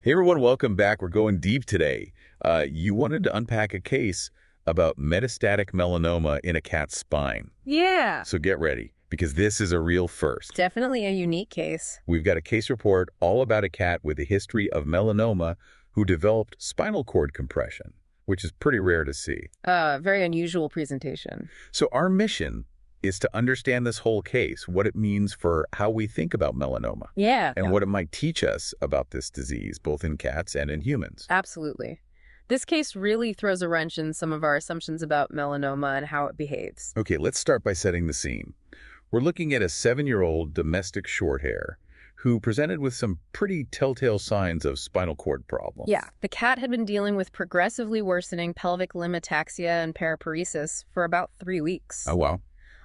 Hey everyone, welcome back. We're going deep today. You wanted to unpack a case about metastatic melanoma in a cat's spine. Yeah. So get ready, because this is a real first. Definitely a unique case. We've got a case report all about a cat with a history of melanoma who developed spinal cord compression, which is pretty rare to see. Very unusual presentation. So our mission is to understand this whole case, what it means for how we think about melanoma. Yeah. And what it might teach us about this disease, both in cats and in humans. Absolutely. This case really throws a wrench in some of our assumptions about melanoma and how it behaves. Okay, let's start by setting the scene. We're looking at a 7-year-old domestic shorthair who presented with some pretty telltale signs of spinal cord problems. Yeah. The cat had been dealing with progressively worsening pelvic limb ataxia and paraparesis for about 3 weeks. Oh, wow.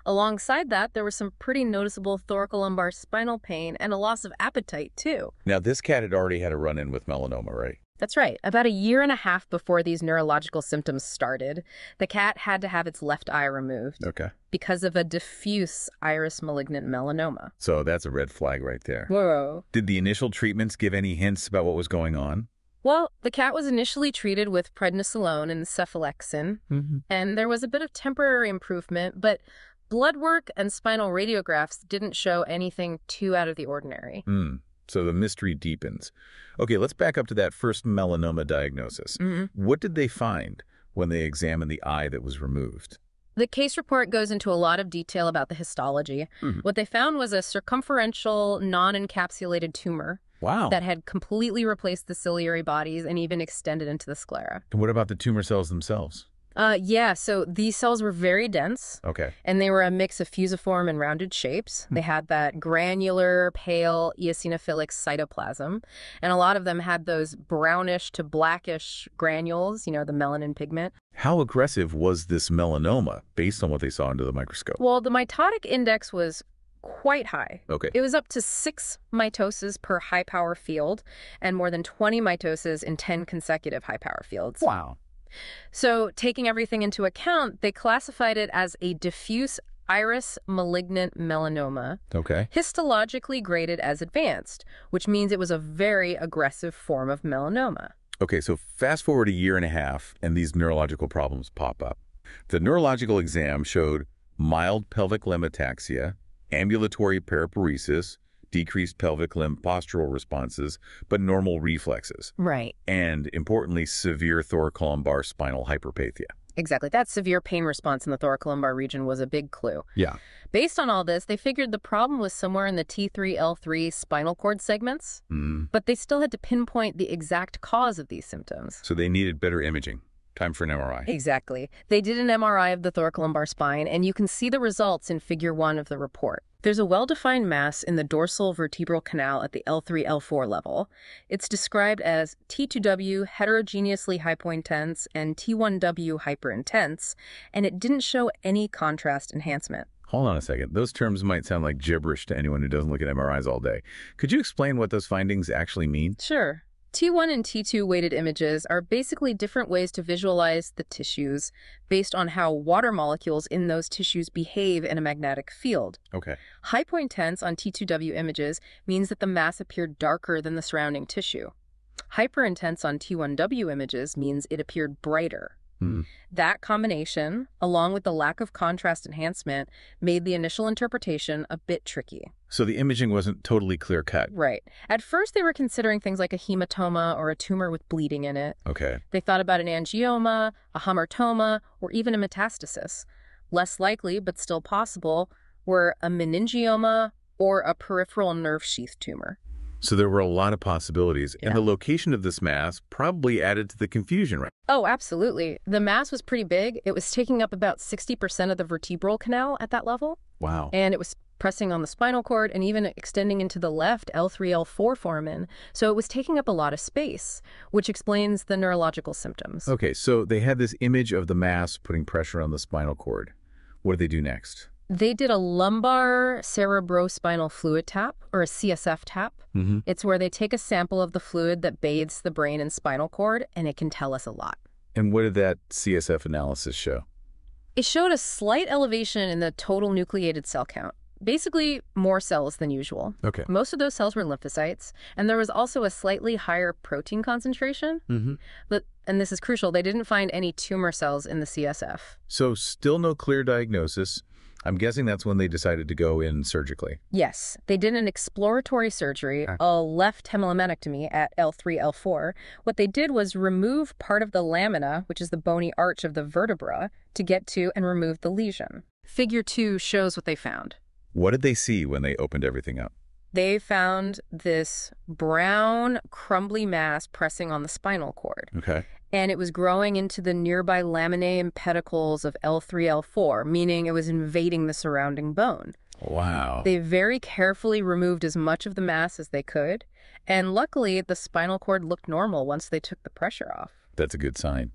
Alongside that, there was some pretty noticeable thoracolumbar spinal pain and a loss of appetite, too. Now, this cat had already had a run-in with melanoma, right? That's right. About 1.5 years before these neurological symptoms started, the cat had to have its left eye removed. Okay. Because of a diffuse iris malignant melanoma. So that's a red flag right there. Whoa. Did the initial treatments give any hints about what was going on? Well, the cat was initially treated with prednisolone and cephalexin, and there was a bit of temporary improvement, but blood work and spinal radiographs didn't show anything too out of the ordinary. So the mystery deepens. Okay, let's back up to that first melanoma diagnosis. What did they find when they examined the eye that was removed? The case report goes into a lot of detail about the histology. What they found was a circumferential, non-encapsulated tumor. Wow. That had completely replaced the ciliary bodies and even extended into the sclera. And what about the tumor cells themselves? Yeah, so these cells were very dense. Okay. And they were a mix of fusiform and rounded shapes. They had that granular, pale, eosinophilic cytoplasm. And a lot of them had those brownish to blackish granules, the melanin pigment. How aggressive was this melanoma based on what they saw under the microscope? Well, the mitotic index was quite high. Okay. It was up to 6 mitoses per high-power field and more than 20 mitoses in 10 consecutive high-power fields. Wow. So taking everything into account, they classified it as a diffuse iris malignant melanoma, histologically graded as advanced, which means it was a very aggressive form of melanoma. Okay, so fast forward 1.5 years and these neurological problems pop up. The neurological exam showed mild pelvic limb ataxia, ambulatory paraparesis, decreased pelvic limb postural responses, but normal reflexes. Right. And, importantly, severe thoracolumbar spinal hyperpathia. Exactly. That severe pain response in the thoracolumbar region was a big clue. Yeah. Based on all this, they figured the problem was somewhere in the T3-L3 spinal cord segments, but they still had to pinpoint the exact cause of these symptoms. So they needed better imaging. Time for an MRI. Exactly. They did an MRI of the thoracolumbar spine, and you can see the results in Figure 1 of the report. There's a well-defined mass in the dorsal vertebral canal at the L3-L4 level. It's described as T2W heterogeneously hypointense and T1W hyperintense, and it didn't show any contrast enhancement. Hold on a second. Those terms might sound like gibberish to anyone who doesn't look at MRIs all day. Could you explain what those findings actually mean? Sure. T1 and T2 weighted images are basically different ways to visualize the tissues based on how water molecules in those tissues behave in a magnetic field. Okay. Hypointense on T2W images means that the mass appeared darker than the surrounding tissue. Hyperintense on T1W images means it appeared brighter. That combination, along with the lack of contrast enhancement, made the initial interpretation a bit tricky. So the imaging wasn't totally clear-cut. Right. At first, they were considering things like a hematoma or a tumor with bleeding in it. Okay. They thought about an angioma, a hamartoma, or even a metastasis. Less likely, but still possible, were a meningioma or a peripheral nerve sheath tumor. So there were a lot of possibilities, Yeah. and the location of this mass probably added to the confusion, right? Oh, absolutely. The mass was pretty big. It was taking up about 60% of the vertebral canal at that level. Wow. And it was pressing on the spinal cord and even extending into the left L3-L4 foramen. So it was taking up a lot of space, which explains the neurological symptoms. Okay, so they had this image of the mass putting pressure on the spinal cord. What did they do next? They did a lumbar cerebrospinal fluid tap, or a CSF tap. It's where they take a sample of the fluid that bathes the brain and spinal cord, and it can tell us a lot. And what did that CSF analysis show? It showed a slight elevation in the total nucleated cell count. Basically, more cells than usual. Okay. Most of those cells were lymphocytes, and there was also a slightly higher protein concentration. And this is crucial, they didn't find any tumor cells in the CSF. So still no clear diagnosis. I'm guessing that's when they decided to go in surgically. Yes, they did an exploratory surgery, a left hemilumenectomy at L3, L4. What they did was remove part of the lamina, which is the bony arch of the vertebra, to get to and remove the lesion. Figure 2 shows what they found. What did they see when they opened everything up? They found this brown, crumbly mass pressing on the spinal cord. Okay. And it was growing into the nearby laminae and pedicles of L3, L4, meaning it was invading the surrounding bone. Wow. They very carefully removed as much of the mass as they could, and luckily the spinal cord looked normal once they took the pressure off. That's a good sign.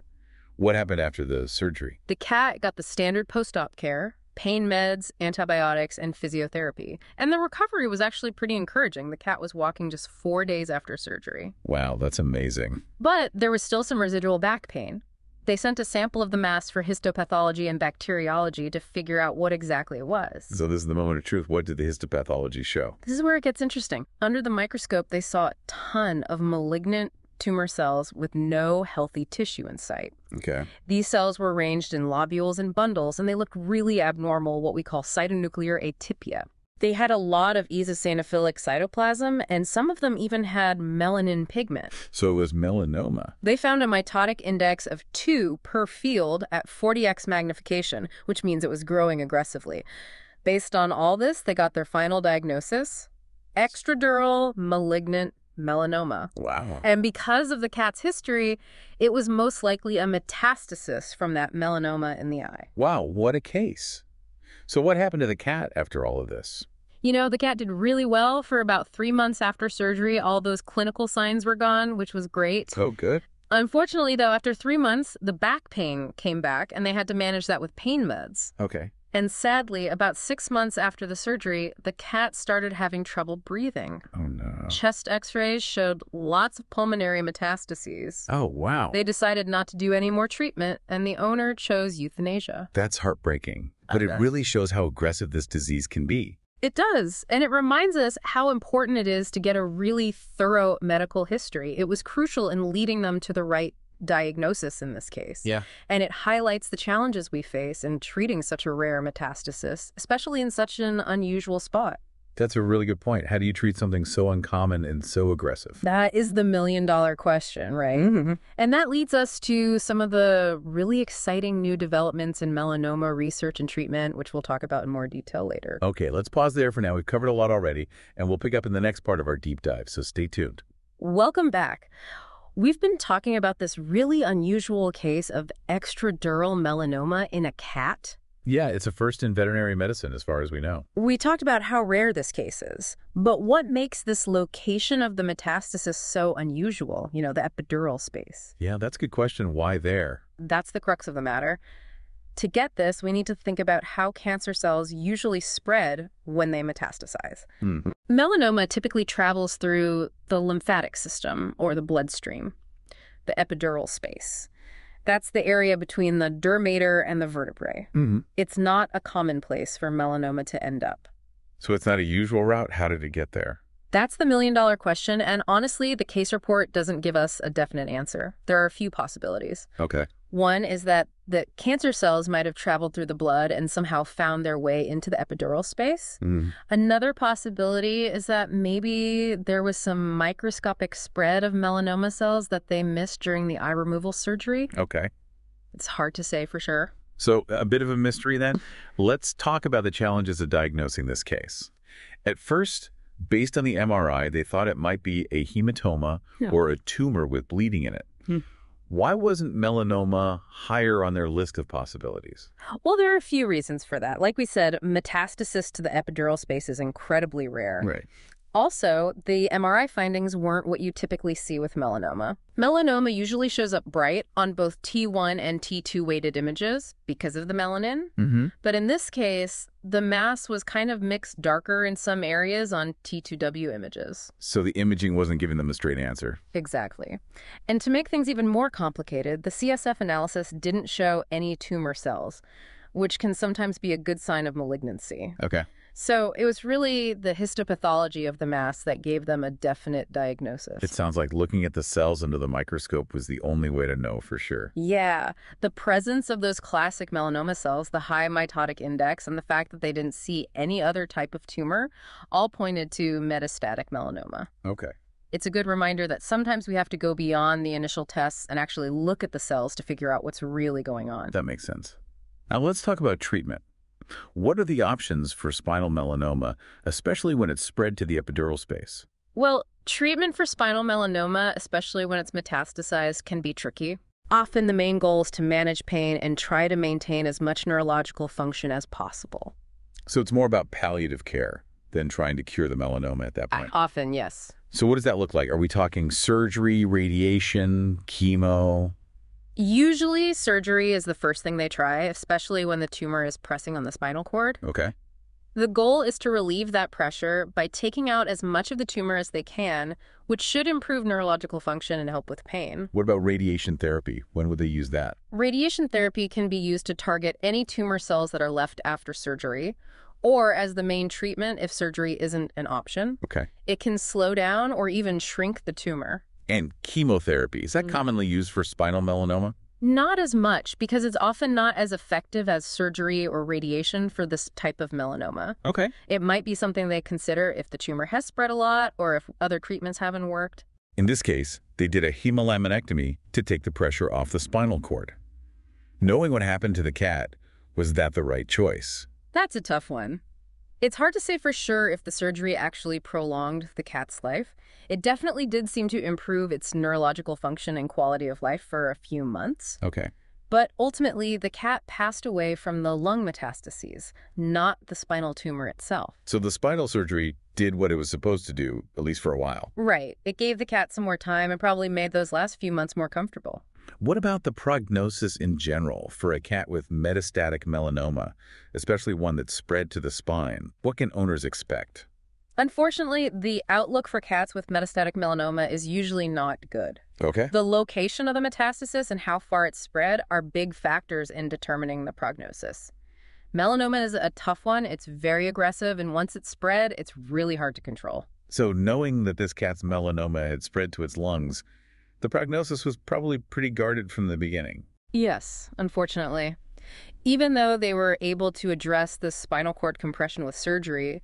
What happened after the surgery? The cat got the standard post-op care, pain meds, antibiotics, and physiotherapy. And the recovery was actually pretty encouraging. The cat was walking just 4 days after surgery. Wow, that's amazing. But there was still some residual back pain. They sent a sample of the mass for histopathology and bacteriology to figure out what exactly it was. So this is the moment of truth. What did the histopathology show? This is where it gets interesting. Under the microscope, they saw a ton of malignant tumor cells with no healthy tissue in sight. Okay. These cells were arranged in lobules and bundles, and they looked really abnormal, what we call cytonuclear atypia. They had a lot of eosinophilic cytoplasm, and some of them even had melanin pigment. So it was melanoma. They found a mitotic index of 2 per field at 40x magnification, which means it was growing aggressively. Based on all this, they got their final diagnosis: extradural malignant melanoma. Wow. And because of the cat's history, it was most likely a metastasis from that melanoma in the eye. Wow, what a case. So what happened to the cat after all of this? You know, the cat did really well for about 3 months after surgery. All those clinical signs were gone, which was great. Oh, good. Unfortunately, though, after 3 months, the back pain came back, and they had to manage that with pain meds. Okay. And sadly, about 6 months after the surgery, the cat started having trouble breathing. Oh, no. Chest x-rays showed lots of pulmonary metastases. Oh, wow. They decided not to do any more treatment, and the owner chose euthanasia. That's heartbreaking. But it really shows how aggressive this disease can be. It does, and it reminds us how important it is to get a really thorough medical history. It was crucial in leading them to the right diagnosis in this case. Yeah. And it highlights the challenges we face in treating such a rare metastasis, especially in such an unusual spot. That's a really good point. How do you treat something so uncommon and so aggressive? That is the million-dollar question, right? Mm-hmm. And that leads us to some of the really exciting new developments in melanoma research and treatment, which we'll talk about in more detail later. Okay, let's pause there for now. We've covered a lot already, and we'll pick up in the next part of our deep dive, so stay tuned. Welcome back. We've been talking about this really unusual case of extradural melanoma in a cat. Yeah, it's a first in veterinary medicine as far as we know. We talked about how rare this case is, but what makes this location of the metastasis so unusual, you know, the epidural space? Yeah, that's a good question. Why there? That's the crux of the matter. To get this, we need to think about how cancer cells usually spread when they metastasize. Melanoma typically travels through the lymphatic system or the bloodstream, the epidural space. That's the area between the dermator and the vertebrae. It's not a common place for melanoma to end up. So it's not a usual route? How did it get there? That's the million-dollar question, and honestly, the case report doesn't give us a definite answer. There are a few possibilities. Okay. One is that the cancer cells might have traveled through the blood and somehow found their way into the epidural space. Another possibility is that maybe there was some microscopic spread of melanoma cells that they missed during the eye removal surgery. Okay. It's hard to say for sure. So a bit of a mystery then. Let's talk about the challenges of diagnosing this case. At first, based on the MRI, they thought it might be a hematoma or a tumor with bleeding in it. Why wasn't melanoma higher on their list of possibilities? Well, there are a few reasons for that. Like we said, metastasis to the epidural space is incredibly rare. Right. Also, the MRI findings weren't what you typically see with melanoma. Melanoma usually shows up bright on both T1 and T2 weighted images because of the melanin. But in this case, the mass was kind of mixed darker in some areas on T2W images. So the imaging wasn't giving them a straight answer. Exactly. And to make things even more complicated, the CSF analysis didn't show any tumor cells, which can sometimes be a good sign of malignancy. Okay. So it was really the histopathology of the mass that gave them a definite diagnosis. It sounds like looking at the cells under the microscope was the only way to know for sure. Yeah, the presence of those classic melanoma cells, the high mitotic index, and the fact that they didn't see any other type of tumor all pointed to metastatic melanoma. Okay. It's a good reminder that sometimes we have to go beyond the initial tests and actually look at the cells to figure out what's really going on. That makes sense. Now let's talk about treatment. What are the options for spinal melanoma, especially when it's spread to the epidural space? Well, treatment for spinal melanoma, especially when it's metastasized, can be tricky. Often the main goal is to manage pain and try to maintain as much neurological function as possible. So it's more about palliative care than trying to cure the melanoma at that point. Often, yes. So what does that look like? Are we talking surgery, radiation, chemo? Usually surgery is the first thing they try, especially when the tumor is pressing on the spinal cord. Okay. The goal is to relieve that pressure by taking out as much of the tumor as they can, which should improve neurological function and help with pain. What about radiation therapy? When would they use that? Radiation therapy can be used to target any tumor cells that are left after surgery, or as the main treatment if surgery isn't an option. Okay. It can slow down or even shrink the tumor. And chemotherapy, is that commonly used for spinal melanoma? Not as much, because it's often not as effective as surgery or radiation for this type of melanoma. Okay. It might be something they consider if the tumor has spread a lot or if other treatments haven't worked. In this case, they did a hemolaminectomy to take the pressure off the spinal cord. Knowing what happened to the cat, was that the right choice? That's a tough one. It's hard to say for sure if the surgery actually prolonged the cat's life. It definitely did seem to improve its neurological function and quality of life for a few months. Okay. But ultimately, the cat passed away from the lung metastases, not the spinal tumor itself. So the spinal surgery did what it was supposed to do, at least for a while. Right. It gave the cat some more time and probably made those last few months more comfortable. What about the prognosis in general for a cat with metastatic melanoma, especially one that's spread to the spine? What can owners expect? Unfortunately, the outlook for cats with metastatic melanoma is usually not good. Okay. The location of the metastasis and how far it's spread are big factors in determining the prognosis. Melanoma is a tough one. It's very aggressive, and once it's spread, it's really hard to control. So knowing that this cat's melanoma had spread to its lungs, the prognosis was probably pretty guarded from the beginning. Yes, unfortunately. Even though they were able to address the spinal cord compression with surgery,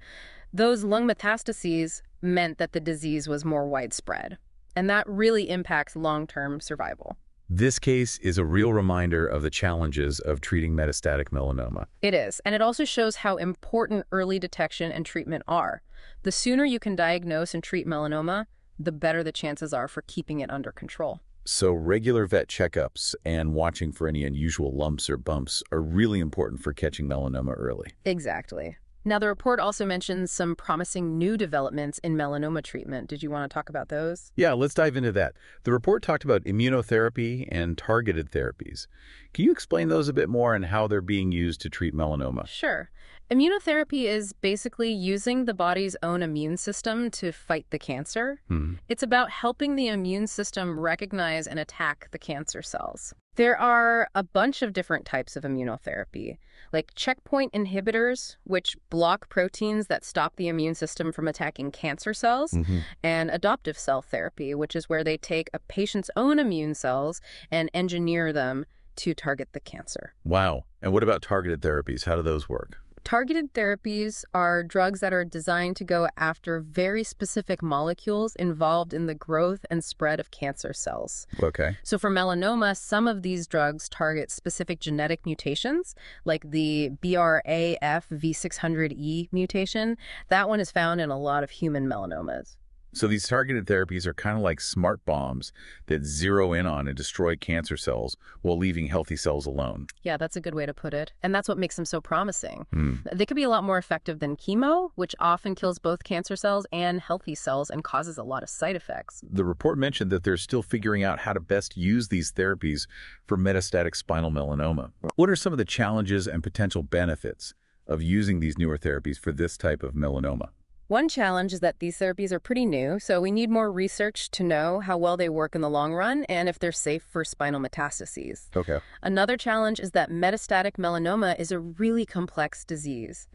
those lung metastases meant that the disease was more widespread, and that really impacts long-term survival. This case is a real reminder of the challenges of treating metastatic melanoma. It is, and it also shows how important early detection and treatment are. The sooner you can diagnose and treat melanoma, the better the chances are for keeping it under control. So regular vet checkups and watching for any unusual lumps or bumps are really important for catching melanoma early. Exactly. Now, the report also mentions some promising new developments in melanoma treatment. Did you want to talk about those? Yeah, let's dive into that. The report talked about immunotherapy and targeted therapies. Can you explain those a bit more and how they're being used to treat melanoma? Sure. Immunotherapy is basically using the body's own immune system to fight the cancer. It's about helping the immune system recognize and attack the cancer cells. There are a bunch of different types of immunotherapy, like checkpoint inhibitors, which block proteins that stop the immune system from attacking cancer cells, and adoptive cell therapy, which is where they take a patient's own immune cells and engineer them to target the cancer. Wow. And what about targeted therapies? How do those work? Targeted therapies are drugs that are designed to go after very specific molecules involved in the growth and spread of cancer cells. Okay. So for melanoma, some of these drugs target specific genetic mutations, like the BRAF V600E mutation. That one is found in a lot of human melanomas. So these targeted therapies are kind of like smart bombs that zero in on and destroy cancer cells while leaving healthy cells alone. Yeah, that's a good way to put it. And that's what makes them so promising. They could be a lot more effective than chemo, which often kills both cancer cells and healthy cells and causes a lot of side effects. The report mentioned that they're still figuring out how to best use these therapies for metastatic spinal melanoma. What are some of the challenges and potential benefits of using these newer therapies for this type of melanoma? One challenge is that these therapies are pretty new, so we need more research to know how well they work in the long run and if they're safe for spinal metastases. Okay. Another challenge is that metastatic melanoma is a really complex disease.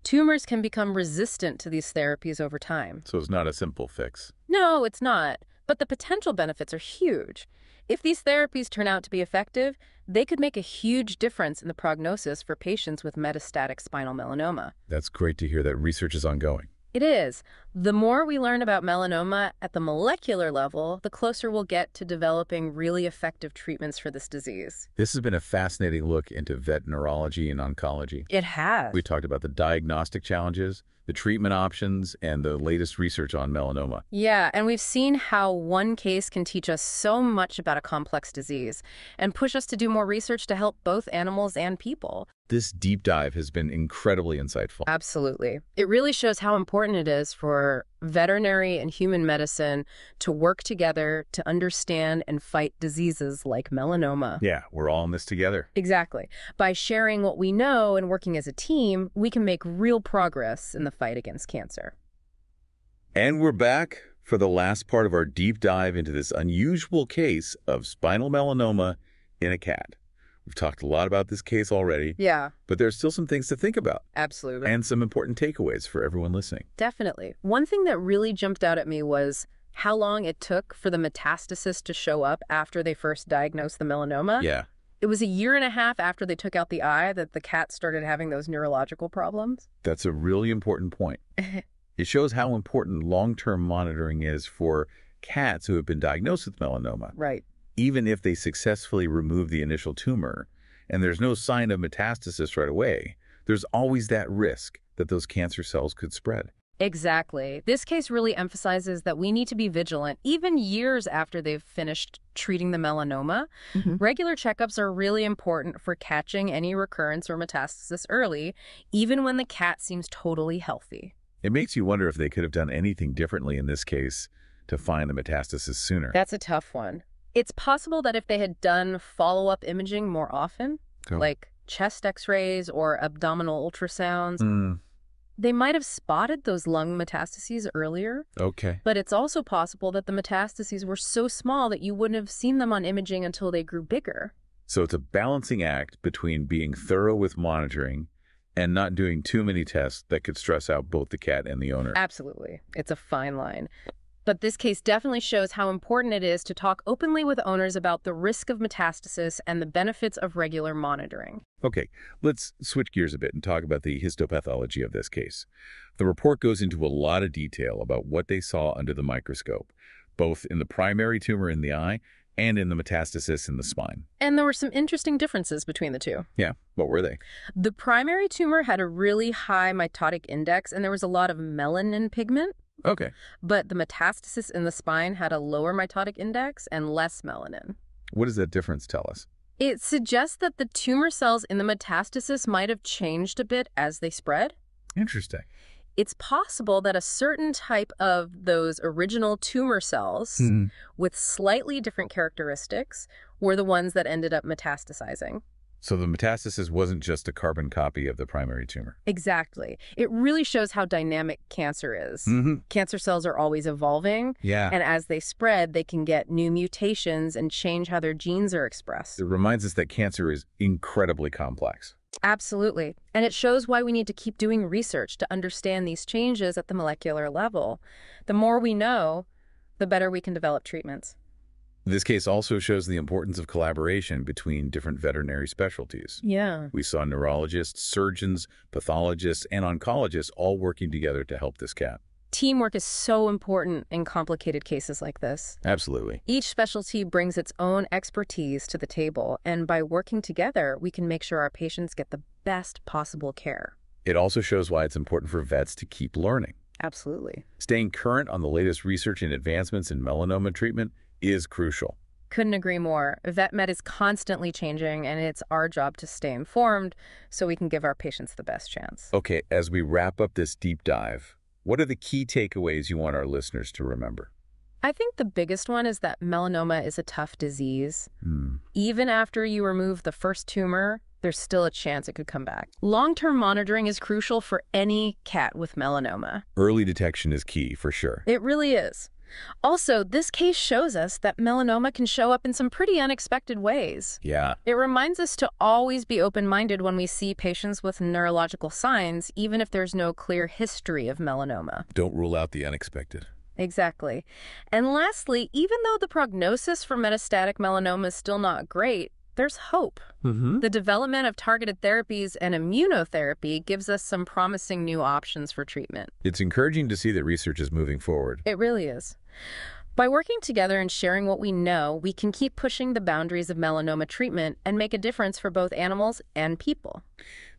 Tumors can become resistant to these therapies over time. So it's not a simple fix. No, it's not. But the potential benefits are huge. If these therapies turn out to be effective, they could make a huge difference in the prognosis for patients with metastatic spinal melanoma. That's great to hear that research is ongoing. It is. The more we learn about melanoma at the molecular level, the closer we'll get to developing really effective treatments for this disease. This has been a fascinating look into vet neurology and oncology. It has. We talked about the diagnostic challenges, the treatment options, and the latest research on melanoma. Yeah, and we've seen how one case can teach us so much about a complex disease and push us to do more research to help both animals and people. This deep dive has been incredibly insightful. Absolutely. It really shows how important it is for veterinary and human medicine to work together to understand and fight diseases like melanoma. Yeah, we're all in this together. Exactly. By sharing what we know and working as a team, we can make real progress in the fight against cancer. And we're back for the last part of our deep dive into this unusual case of spinal melanoma in a cat. We've talked a lot about this case already. Yeah. But there's still some things to think about. Absolutely. And some important takeaways for everyone listening. Definitely. One thing that really jumped out at me was how long it took for the metastasis to show up after they first diagnosed the melanoma. Yeah. It was a year and a half after they took out the eye that the cat started having those neurological problems. That's a really important point. It shows how important long-term monitoring is for cats who have been diagnosed with melanoma. Right. Even if they successfully remove the initial tumor and there's no sign of metastasis right away, there's always that risk that those cancer cells could spread. Exactly. This case really emphasizes that we need to be vigilant even years after they've finished treating the melanoma. Regular checkups are really important for catching any recurrence or metastasis early, even when the cat seems totally healthy. It makes you wonder if they could have done anything differently in this case to find the metastasis sooner. That's a tough one. It's possible that if they had done follow-up imaging more often, like chest x-rays or abdominal ultrasounds, they might have spotted those lung metastases earlier. Okay. But it's also possible that the metastases were so small that you wouldn't have seen them on imaging until they grew bigger. So it's a balancing act between being thorough with monitoring and not doing too many tests that could stress out both the cat and the owner. Absolutely. It's a fine line. But this case definitely shows how important it is to talk openly with owners about the risk of metastasis and the benefits of regular monitoring. Okay, let's switch gears a bit and talk about the histopathology of this case. The report goes into a lot of detail about what they saw under the microscope, both in the primary tumor in the eye and in the metastasis in the spine. And there were some interesting differences between the two. Yeah, what were they? The primary tumor had a really high mitotic index, and there was a lot of melanin pigment. Okay. But the metastasis in the spine had a lower mitotic index and less melanin. What does that difference tell us? It suggests that the tumor cells in the metastasis might have changed a bit as they spread. Interesting. It's possible that a certain type of those original tumor cells with slightly different characteristics were the ones that ended up metastasizing. So the metastasis wasn't just a carbon copy of the primary tumor. Exactly. It really shows how dynamic cancer is. Cancer cells are always evolving. Yeah. And as they spread, they can get new mutations and change how their genes are expressed. It reminds us that cancer is incredibly complex. Absolutely. And it shows why we need to keep doing research to understand these changes at the molecular level. The more we know, the better we can develop treatments. This case also shows the importance of collaboration between different veterinary specialties. Yeah. We saw neurologists, surgeons, pathologists, and oncologists all working together to help this cat. Teamwork is so important in complicated cases like this. Absolutely. Each specialty brings its own expertise to the table, and by working together, we can make sure our patients get the best possible care. It also shows why it's important for vets to keep learning. Absolutely. Staying current on the latest research and advancements in melanoma treatment is crucial. Couldn't agree more. VetMed is constantly changing, and it's our job to stay informed so we can give our patients the best chance. Okay, as we wrap up this deep dive, what are the key takeaways you want our listeners to remember? I think the biggest one is that melanoma is a tough disease. Even after you remove the first tumor, there's still a chance it could come back. Long-term monitoring is crucial for any cat with melanoma. Early detection is key, for sure. It really is. Also, this case shows us that melanoma can show up in some pretty unexpected ways. Yeah. It reminds us to always be open-minded when we see patients with neurological signs, even if there's no clear history of melanoma. Don't rule out the unexpected. Exactly. And lastly, even though the prognosis for metastatic melanoma is still not great, there's hope. The development of targeted therapies and immunotherapy gives us some promising new options for treatment. It's encouraging to see that research is moving forward. It really is. By working together and sharing what we know, we can keep pushing the boundaries of melanoma treatment and make a difference for both animals and people.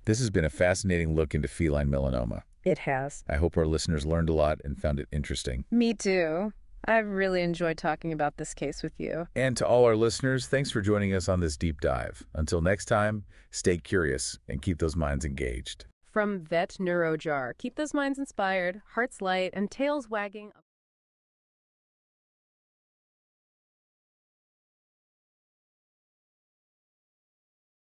This has been a fascinating look into feline melanoma. It has. I hope our listeners learned a lot and found it interesting. Me too. I've really enjoyed talking about this case with you. And to all our listeners, thanks for joining us on this deep dive. Until next time, stay curious and keep those minds engaged. From Vet Neurojar, keep those minds inspired, hearts light, and tails wagging.